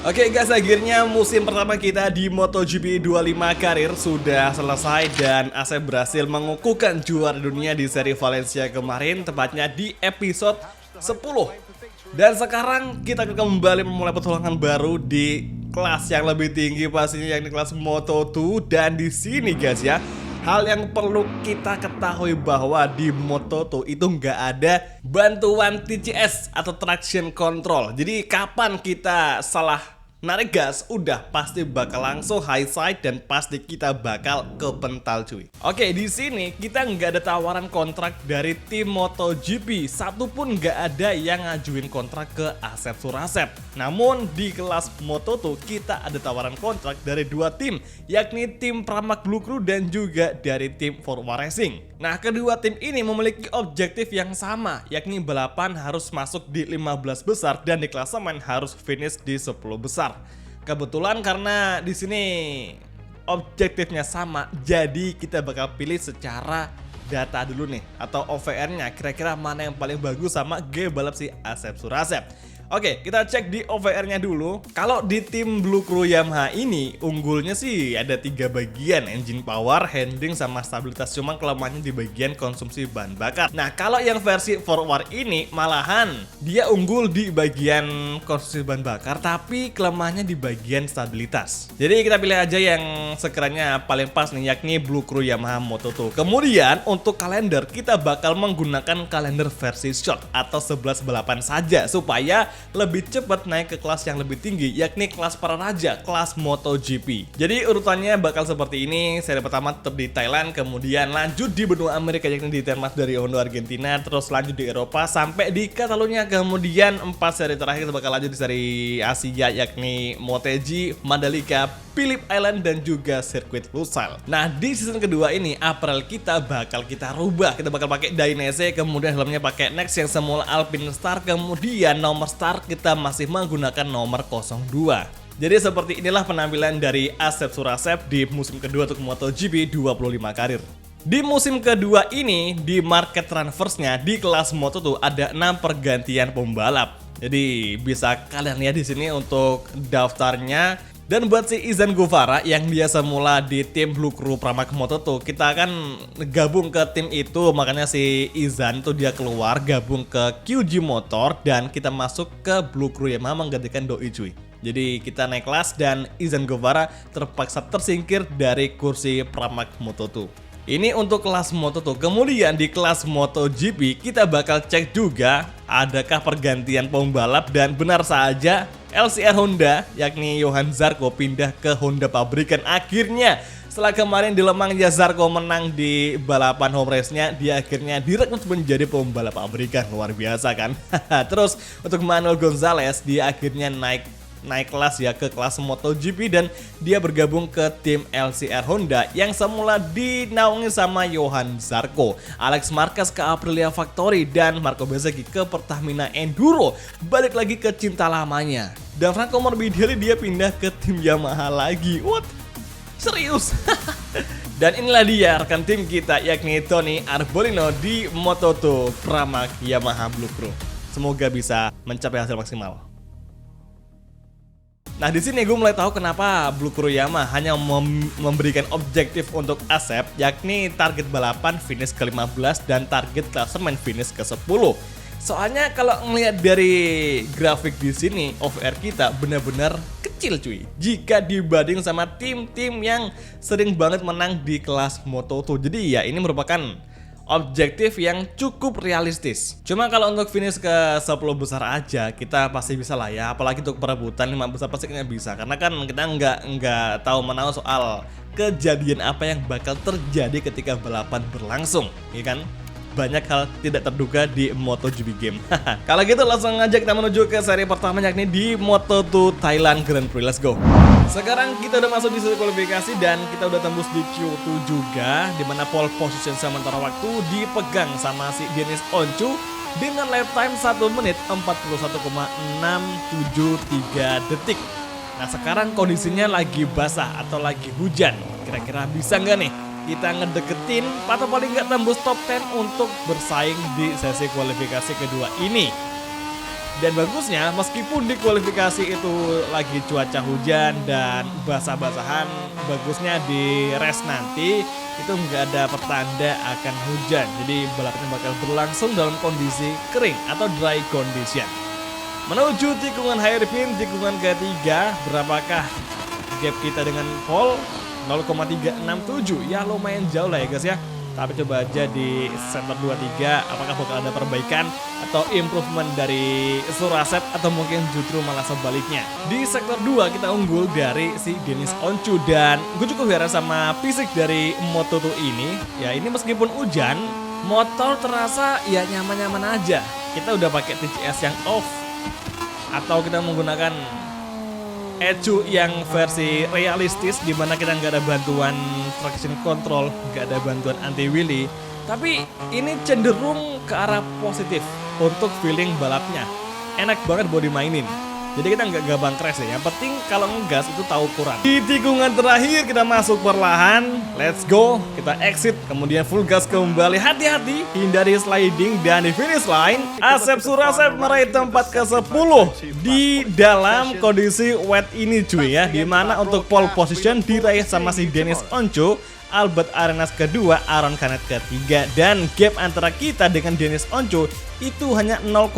Oke guys, akhirnya musim pertama kita di MotoGP 25 karir sudah selesai dan Asep berhasil mengukuhkan juara dunia di seri Valencia kemarin, tepatnya di episode 10. Dan sekarang kita kembali memulai petualangan baru di kelas yang lebih tinggi pastinya, yakni kelas Moto2. Dan di sini guys ya, hal yang perlu kita ketahui bahwa di Moto2 itu nggak ada bantuan TCS atau traction control. Jadi kapan kita salah narik gas, udah pasti bakal langsung high side dan pasti kita bakal kepental cuy. Oke, di sini kita nggak ada tawaran kontrak dari tim MotoGP, satupun nggak ada yang ngajuin kontrak ke Asep Surasep. Namun di kelas Moto2 kita ada tawaran kontrak dari dua tim, yakni tim Pramac Blue Crew dan juga dari tim Forward Racing. Nah, kedua tim ini memiliki objektif yang sama, yakni balapan harus masuk di 15 besar dan di klasemen harus finish di 10 besar. Kebetulan karena di sini objektifnya sama, jadi kita bakal pilih secara data dulu nih atau OVR-nya, kira-kira mana yang paling bagus sama game balap si Asep Surasep. Oke, kita cek di OVR-nya dulu. Kalau di tim Blue Crew Yamaha ini unggulnya sih ada 3 bagian, engine power, handling, sama stabilitas. Cuma kelemahannya di bagian konsumsi bahan bakar. Nah, kalau yang versi forward ini malahan dia unggul di bagian konsumsi bahan bakar, tapi kelemahannya di bagian stabilitas. Jadi kita pilih aja yang sekiranya paling pas nih, yakni Blue Crew Yamaha Moto2. Kemudian untuk kalender kita bakal menggunakan kalender versi short atau 11 balapan saja supaya lebih cepat naik ke kelas yang lebih tinggi, yakni kelas para raja, kelas MotoGP. Jadi urutannya bakal seperti ini. Seri pertama tetap di Thailand, kemudian lanjut di benua Amerika yakni di Termas dari Hondo Argentina, terus lanjut di Eropa sampai di Catalunya, kemudian 4 seri terakhir bakal lanjut di seri Asia yakni Motegi, Mandalika, Phillip Island dan juga sirkuit Lusail. Nah, di season kedua ini April kita bakal rubah. Kita bakal pakai Dainese, kemudian helmnya pakai Next yang semula Alpine Star, kemudian nomor start kita masih menggunakan nomor 02. Jadi seperti inilah penampilan dari Asep Surasep di musim kedua untuk MotoGP 25 karir. Di musim kedua ini, di market transfersnya di kelas Moto2 ada 6 pergantian pembalap. Jadi bisa kalian lihat di sini untuk daftarnya. Dan buat si Izan Guevara yang dia semula di tim Blue Crew Pramac Moto2, kita akan gabung ke tim itu, makanya si Izan tuh dia keluar gabung ke QG Motor dan kita masuk ke Blue Crew Yamaha menggantikan Doi cuy. Jadi kita naik kelas dan Izan Guevara terpaksa tersingkir dari kursi Pramac Moto2. Ini untuk kelas Moto2. Kemudian di kelas MotoGP kita bakal cek juga adakah pergantian pembalap, dan benar saja LCR Honda yakni Johan Zarco pindah ke Honda pabrikan. Akhirnya setelah kemarin di Lemang ya Zarco menang di balapan home race-nya, dia akhirnya direkrut menjadi pembalap pabrikan. Luar biasa kan? Terus untuk Manuel Gonzalez, dia akhirnya naik kelas ya ke kelas MotoGP dan dia bergabung ke tim LCR Honda yang semula dinaungi sama Johan Zarco. Alex Marquez ke Aprilia Factory dan Marco Bezzecchi ke Pertamina Enduro, balik lagi ke cinta lamanya. Dan Franco Morbidelli dia pindah ke tim Yamaha lagi. What? Serius? Dan inilah dia rekan tim kita yakni Tony Arbolino di Moto2 Pramac Yamaha Blue Crew. Semoga bisa mencapai hasil maksimal. Nah, di sini gue mulai tahu kenapa Blue Crew Yamaha hanya memberikan objektif untuk Asep, yakni target balapan finish ke-15 dan target klasemen finish ke-10. Soalnya kalau ngelihat dari grafik di sini, OVR kita benar-benar kecil cuy jika dibanding sama tim-tim yang sering banget menang di kelas Moto2. Jadi ya ini merupakan objektif yang cukup realistis. Cuma kalau untuk finish ke 10 besar aja kita pasti bisa lah ya. Apalagi untuk perebutan 5 besar pasti kita bisa. Karena kan kita nggak tahu menahu soal kejadian apa yang bakal terjadi ketika balapan berlangsung, ya kan? Banyak hal tidak terduga di MotoGP game. Kalau gitu langsung aja kita menuju ke seri pertama yakni di Moto2 Thailand Grand Prix. Let's go. Sekarang kita udah masuk di sesi kualifikasi dan kita udah tembus di Q2 juga, dimana pole position sementara waktu dipegang sama si Dennis Oncu dengan lap time 1 menit 41,673 detik. Nah, sekarang kondisinya lagi basah atau lagi hujan. Kira-kira bisa nggak nih kita ngedeketin atau paling nggak tembus top 10 untuk bersaing di sesi kualifikasi kedua ini? Dan bagusnya meskipun di kualifikasi itu lagi cuaca hujan dan basah-basahan, bagusnya di race nanti itu nggak ada pertanda akan hujan. Jadi balapnya bakal berlangsung dalam kondisi kering atau dry condition. Menuju tikungan hairpin, tikungan ketiga, berapakah gap kita dengan pole? 0,367, ya lumayan jauh lah ya guys ya. Tapi coba aja di sektor 23 apakah bakal ada perbaikan atau improvement dari Surasep atau mungkin justru malah sebaliknya. Di sektor 2 kita unggul dari si Denis Oncu dan gue cukup heran sama fisik dari Moto2 ini. Ya ini meskipun hujan, motor terasa ya nyaman-nyaman aja. Kita udah pakai TCS yang off atau kita menggunakan ECU yang versi realistis di mana kita nggak ada bantuan traction control, nggak ada bantuan anti wheelie, tapi ini cenderung ke arah positif untuk feeling balapnya. Enak banget buat dimainin. Jadi kita nggak gampang crash ya. Yang penting kalau ngegas itu tahu kurang. Di tikungan terakhir kita masuk perlahan. Let's go. Kita exit. Kemudian full gas kembali. Hati-hati. Hindari sliding. Dan di finish line Asep Surasep meraih tempat ke-10 di dalam kondisi wet ini cuy ya. Dimana untuk pole position diraih sama si Denis Oncu, Albert Arenas kedua, Aaron Canet ketiga, dan gap antara kita dengan Denis Oncu itu hanya 0,4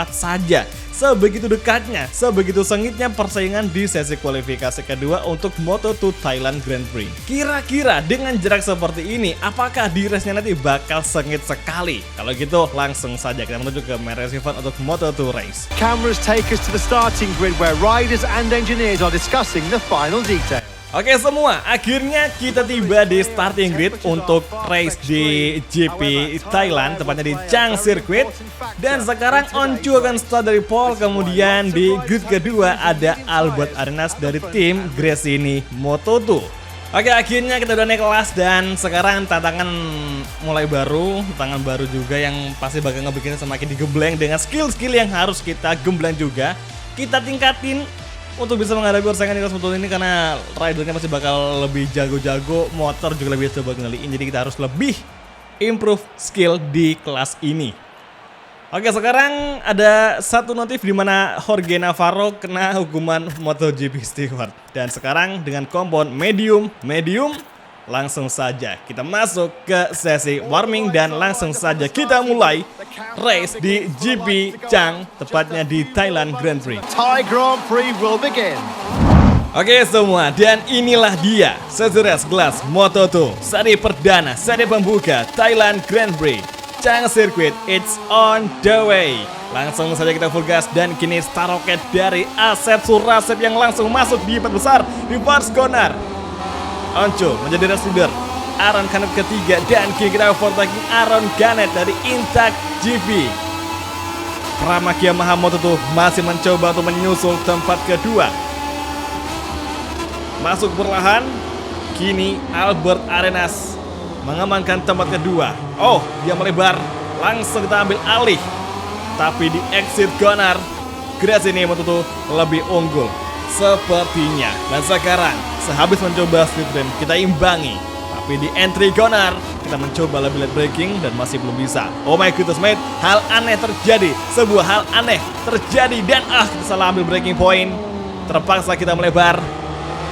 saja. Sebegitu dekatnya, sebegitu sengitnya persaingan di sesi kualifikasi kedua untuk Moto2 Thailand Grand Prix. Kira-kira dengan jarak seperti ini, apakah di race-nya nanti bakal sengit sekali? Kalau gitu langsung saja kita menuju ke main race event untuk Moto2 race. Cameras take us to the starting grid where riders and engineers are discussing the final detail. Oke semua, akhirnya kita tiba di starting grid untuk race di GP Thailand, tepatnya di Chang Circuit. Dan sekarang Oncu akan start dari pole, kemudian di grid kedua ada Albert Arenas dari tim Gresini Moto2. Oke, akhirnya kita udah naik kelas dan sekarang tantangan mulai baru, tantangan baru juga yang pasti bakal ngebikin semakin digembleng dengan skill-skill yang harus kita gembleng juga. Kita tingkatin untuk bisa menghadapi persaingan di kelas motor ini karena ridernya masih bakal lebih jago-jago, motor juga lebih coba ngendaliin, jadi kita harus lebih improve skill di kelas ini. Oke, sekarang ada satu notif di mana Jorge Navarro kena hukuman MotoGP Steward. Dan sekarang dengan kompon medium, langsung saja kita masuk ke sesi warming dan langsung saja kita mulai race di GP Chang, tepatnya di Thailand Grand Prix. Thai Grand Prix will begin. Oke semua, dan inilah dia sesi race kelas Moto2 seri perdana, seri pembuka Thailand Grand Prix Chang Circuit. It's on the way. Langsung saja kita full gas dan kini star rocket dari Asep Surasep yang langsung masuk di empat besar di Vars Gonar. Oncu menjadi race leader, Aaron Canet ketiga, dan kini kita overtaking Aaron Canet dari Intact GP. Pramac Yamaha Moto2 masih mencoba untuk menyusul tempat kedua. Masuk perlahan, kini Albert Arenas mengamankan tempat kedua. Oh, dia melebar, langsung kita ambil alih. Tapi di exit corner, Gresini Moto2 lebih unggul sepertinya. Dan sekarang sehabis mencoba slip trim kita imbangi, tapi di entry corner kita mencoba lebih late braking dan masih belum bisa. Oh my goodness mate, hal aneh terjadi, sebuah hal aneh terjadi dan kita salah ambil braking point. Terpaksa kita melebar.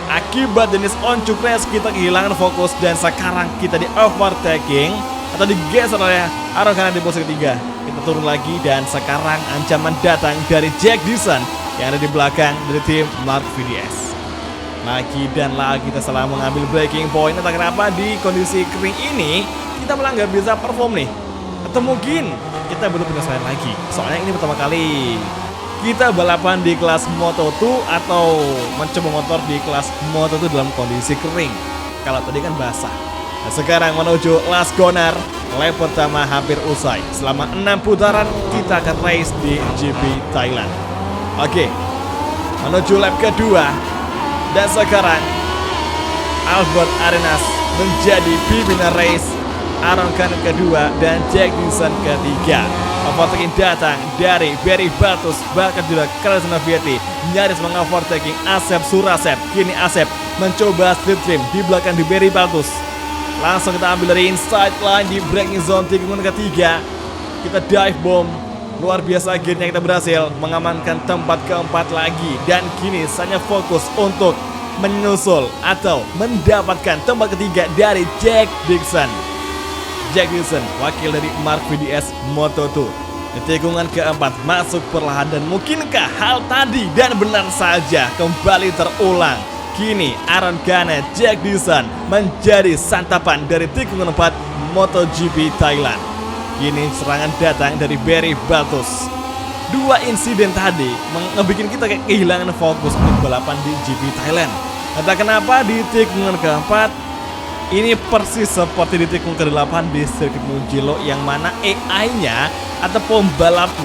Akibat Denis Oncu crash kita kehilangan fokus dan sekarang kita di overtaking atau digeser oleh Aaron Canet di posisi ketiga. Kita turun lagi dan sekarang ancaman datang dari Jack Dixon yang ada di belakang dari tim Mark VDS. Lagi dan lagi kita salah mengambil braking point. Entah kenapa di kondisi kering ini kita malah nggak bisa perform nih. Atau mungkin kita belum penyelesaian lagi. Soalnya ini pertama kali kita balapan di kelas Moto2 atau mencoba motor di kelas Moto2 dalam kondisi kering. Kalau tadi kan basah. Nah, sekarang menuju last corner, lap pertama hampir usai. Selama 6 putaran kita akan race di GP Thailand. Oke, menuju lap kedua. Dan sekarang Albert Arenas menjadi pimpinan race, Aaron Canet kedua dan Jack Dixon ketiga. Overtaking datang dari Barry Baltus, bahkan juga Carlos Vietti nyaris mengovertaking Asep Surasep. Kini Asep mencoba slip trim di belakang di Barry Baltus. Langsung kita ambil dari inside line di braking zone tikungan ketiga. Kita dive bomb Luar biasa, akhirnya kita berhasil mengamankan tempat keempat lagi. Dan kini hanya fokus untuk menyusul atau mendapatkan tempat ketiga dari Jack Dixon. Jack Dixon, wakil dari Mark VDS Moto2. Di tikungan keempat masuk perlahan, dan mungkinkah hal tadi dan benar saja kembali terulang. Kini Aaron Canet, Jack Dixon menjadi santapan dari tikungan 4 MotoGP Thailand. Kini serangan datang dari Barry Baltus. Dua insiden tadi ngebikin kita kayak kehilangan fokus untuk balapan di GP Thailand. Entah kenapa di tikungan keempat ini persis seperti di tikungan ke-8 di sirkuit Mugello, yang mana AI-nya atau pembalap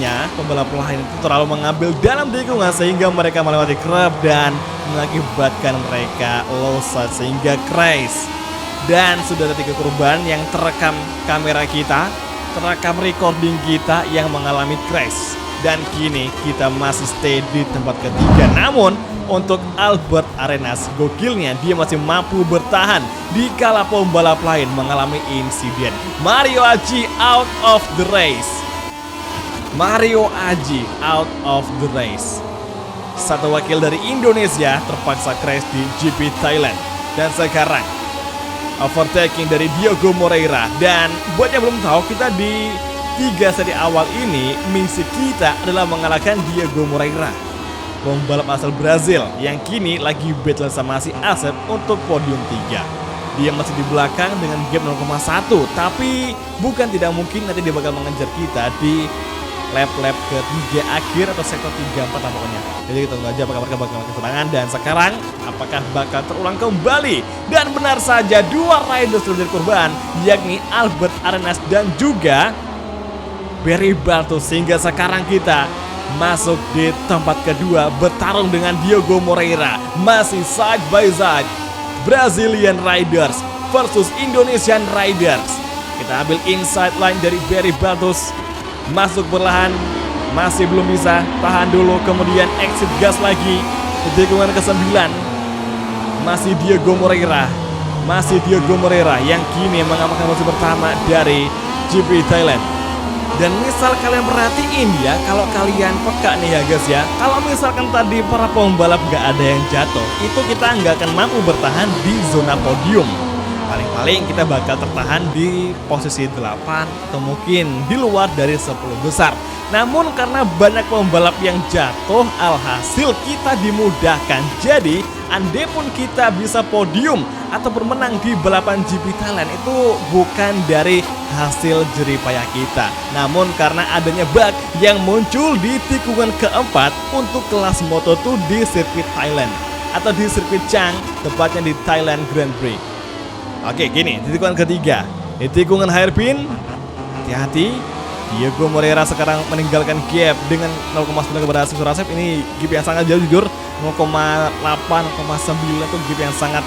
lain itu terlalu mengambil dalam tikungan sehingga mereka melewati curb dan mengakibatkan mereka lost sehingga crash. Dan sudah ada 3 korban yang terekam kamera kita, terekam recording kita yang mengalami crash. Dan kini kita masih stay di tempat ketiga. Namun untuk Albert Arenas, gokilnya dia masih mampu bertahan di kala pembalap lain mengalami insiden. Mario Aji out of the race. Mario Aji out of the race. Satu wakil dari Indonesia terpaksa crash di GP Thailand. Dan sekarang overtaking dari Diogo Moreira. Dan buat yang belum tahu, kita di 3 seri awal ini misi kita adalah mengalahkan Diogo Moreira, pembalap asal Brazil yang kini lagi battle sama si Asep untuk podium 3. Dia masih di belakang dengan gap 0,1, tapi bukan tidak mungkin nanti dia bakal mengejar kita di lap-lap ke-3 akhir atau sektor 3-4 lah pokoknya. Jadi kita tunggu aja apakah bakal kesenangan. Dan sekarang apakah bakal terulang kembali. Dan benar saja, 2 riders sudah jadi korban, yakni Albert Arenas dan juga Barry Baltus. Sehingga sekarang kita masuk di tempat kedua bertarung dengan Diogo Moreira. Masih side by side, Brazilian Riders versus Indonesian Riders. Kita ambil inside line dari Barry Baltus. Masuk perlahan, masih belum bisa, tahan dulu, kemudian exit gas lagi. Di tikungan ke-9 masih Diogo Moreira. Masih Diogo Moreira yang kini mengamankan posisi pertama dari GP Thailand. Dan misal kalian perhatiin ya, kalau kalian peka nih ya guys ya, kalau misalkan tadi para pembalap gak ada yang jatuh, itu kita nggak akan mampu bertahan di zona podium. Paling-paling kita bakal tertahan di posisi 8 atau mungkin di luar dari 10 besar. Namun karena banyak pembalap yang jatuh, alhasil kita dimudahkan. Jadi andai pun kita bisa podium atau bermenang di balapan GP Thailand, itu bukan dari hasil jeripayah kita, namun karena adanya bug yang muncul di tikungan keempat untuk kelas Moto2 di sirkuit Thailand atau di sirkuit Chang, tepatnya di Thailand Grand Prix. Oke, gini, di tikungan ketiga, di tikungan hairpin, hati-hati. Diogo Moreira sekarang meninggalkan gap dengan 0,9 kepada Asep. Ini gap yang sangat jauh jujur, 0,8, 0,9 itu gap yang sangat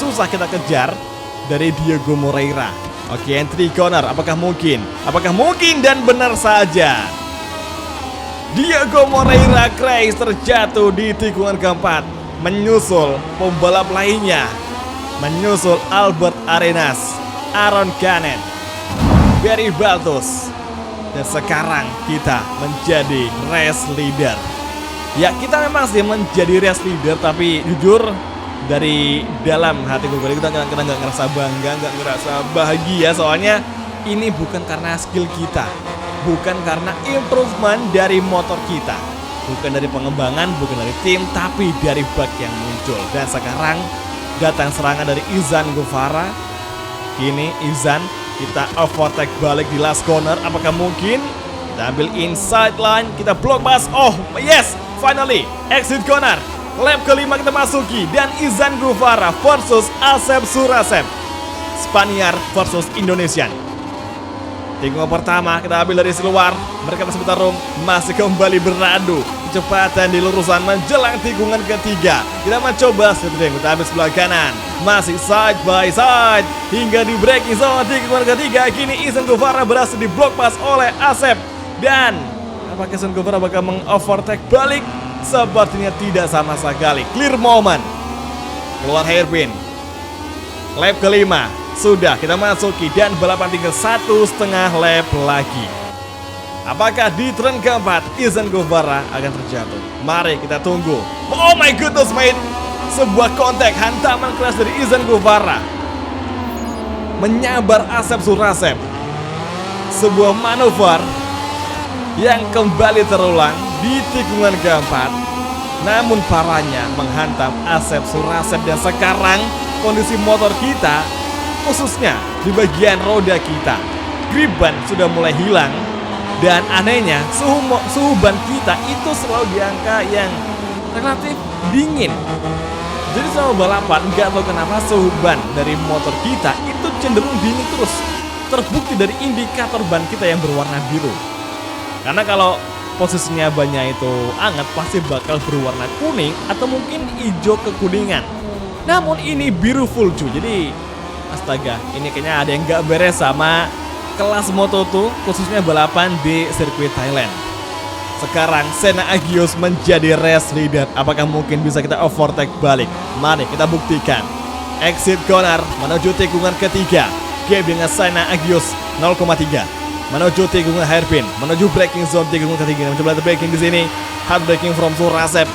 susah kita kejar dari Diogo Moreira. Oke, entry corner, apakah mungkin? Apakah mungkin? Dan benar saja, Diogo Moreira crash, terjatuh di tikungan keempat, menyusul pembalap lainnya, menyusul Albert Arenas, Aaron Canet, Barry Baltus. Dan sekarang kita menjadi race leader. Ya, kita memang sih menjadi race leader, tapi jujur dari dalam hati gue kita nggak ngerasa bangga, nggak ngerasa bahagia. Soalnya ini bukan karena skill kita, bukan karena improvement dari motor kita, bukan dari pengembangan, bukan dari tim, tapi dari bug yang muncul. Dan sekarang datang serangan dari Izan Guevara. Kini Izan, kita overtake balik di last corner. Apakah mungkin? Kita ambil inside line, kita block pass. Oh yes, finally exit corner. Lap kelima kita masuki, dan Izan Guevara versus Asep Surasep, Spaniard versus Indonesian. Tikungan pertama kita ambil dari luar, mereka masih bertarung, masih kembali beradu kecepatan di lurusan menjelang tikungan ketiga. Kita mencoba setting, kita ambil sebelah kanan, masih side by side hingga di braking zone tikungan ketiga. Kini Izan Guevara berhasil di block pass oleh Asep, dan apakah Izan Guevara bakal mengovertake balik? Sepertinya tidak sama sekali. Clear moment, keluar hairpin. Lap kelima sudah kita masuki, dan balapan tinggal 1,5 lap lagi. Apakah di turn keempat Izan Guevara akan terjatuh? Mari kita tunggu. Oh my goodness mate, sebuah kontak hantaman keras dari Izan Guevara menyabar Asep Surasep. Sebuah manuver yang kembali terulang di tikungan keempat, namun parahnya menghantam Asep Surasep. Dan sekarang kondisi motor kita, khususnya di bagian roda kita, grip ban sudah mulai hilang. Dan anehnya suhu ban kita itu selalu di angka yang relatif dingin. Jadi selama balapan nggak tahu kenapa suhu ban dari motor kita itu cenderung dingin terus. Terbukti dari indikator ban kita yang berwarna biru. Karena kalau posisinya bannya itu hangat pasti bakal berwarna kuning atau mungkin hijau kekuningan. Namun ini biru full cuy. Jadi astaga, ini kayaknya ada yang nggak beres sama kelas Moto2, khususnya balapan di sirkuit Thailand. Sekarang Senna Agius menjadi race leader. Apakah mungkin bisa kita overtake balik? Mari kita buktikan. Exit corner menuju tikungan ketiga. Gap dengan Senna Agius 0,3. Menuju tikungan hairpin, menuju braking zone tikungan ketiga. Mencoba braking di sini. Hard braking from Surasep.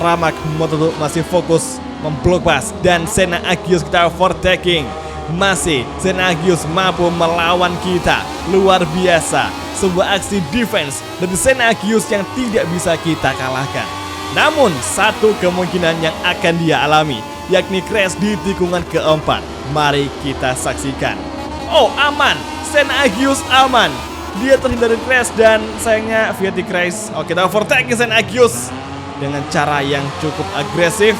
Pramac Moto2 masih fokus memblok pas, dan Senna Agius kita overtaking. Masih Senna Agius mampu melawan kita. Luar biasa. Sebuah aksi defense dari Senna Agius yang tidak bisa kita kalahkan. Namun satu kemungkinan yang akan dia alami, yakni crash di tikungan keempat. Mari kita saksikan. Oh aman, Senna Agius aman. Dia terhindar dari crash dan sayangnya VT crash. Oke, kita overtake Senna Agius dengan cara yang cukup agresif.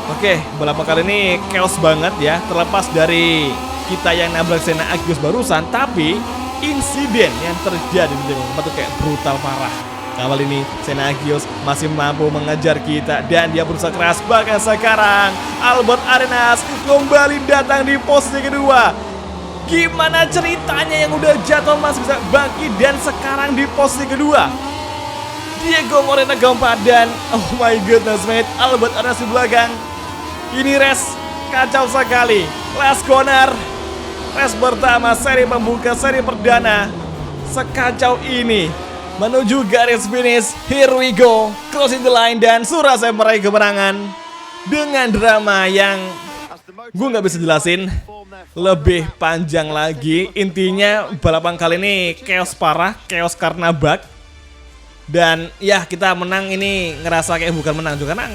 Oke, balapan kali ini chaos banget ya. Terlepas dari kita yang nabrak Senna Agius barusan, tapi insiden yang terjadi di tikungan keempat itu kayak brutal parah. Kali ini Senna Agius masih mampu mengejar kita dan dia berusaha keras. Bahkan sekarang Albert Arenas kembali datang di posisi kedua. Gimana ceritanya yang udah jatuh masih bisa bangkit dan sekarang di posisi kedua? Diego Moreno keempat dan oh my goodness mate, Albert Arenas di belakang. Ini race kacau sekali. Last corner, race pertama, seri pembuka, seri perdana sekacau ini menuju garis finish. Here we go, crossing the line, dan Surasep meraih kemenangan dengan drama yang gue nggak bisa jelasin. Lebih panjang lagi. Intinya balapan kali ini chaos parah, chaos karena bug. Dan ya kita menang ini ngerasa kayak bukan menang juga, karena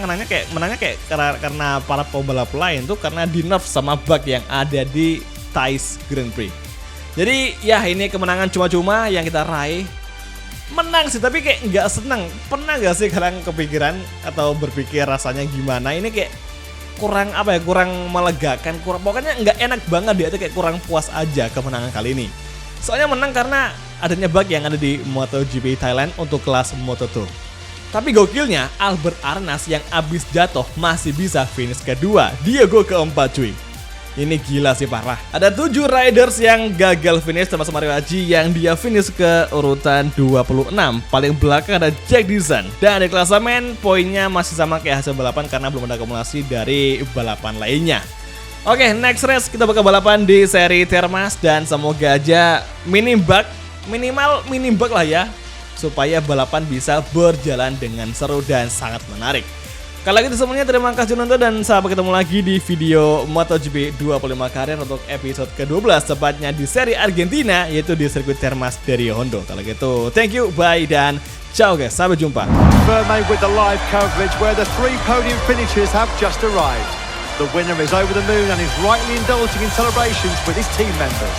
menangnya kayak karena para pembalap lain tuh karena di nerf sama bug yang ada di Thais Grand Prix. Jadi ya ini kemenangan cuma-cuma yang kita raih. Menang sih tapi kayak nggak seneng. Pernah gak sih kalian kepikiran atau berpikir rasanya gimana? Ini kayak kurang apa ya, kurang melegakan, pokoknya nggak enak banget dia tuh, kayak kurang puas aja kemenangan kali ini. Soalnya menang karena adanya bug yang ada di MotoGP Thailand untuk kelas Moto2. Tapi gokilnya Albert Arenas yang abis jatuh masih bisa finish kedua. Diego keempat cuy. Ini gila sih parah. Ada 7 riders yang gagal finish termasuk Mario Haji yang dia finish ke urutan 26. Paling belakang ada Jack Dixon. Dan di klasemen poinnya masih sama kayak hasil balapan karena belum ada akumulasi dari balapan lainnya. Oke, next race kita bakal balapan di seri Termas dan semoga aja minimal minim bug lah ya, supaya balapan bisa berjalan dengan seru dan sangat menarik. Kalau gitu semuanya terima kasih nonton dan sampai ketemu lagi di video MotoGP 25 Karir untuk episode ke-12 tepatnya di seri Argentina, yaitu di sirkuit Termas dari Hondo. Kalau gitu thank you, bye dan ciao guys, sampai jumpa. Verme with the live coverage where the 3 podium finishers have just arrived. The winner is over the moon and is rightly indulging in celebrations with his team members.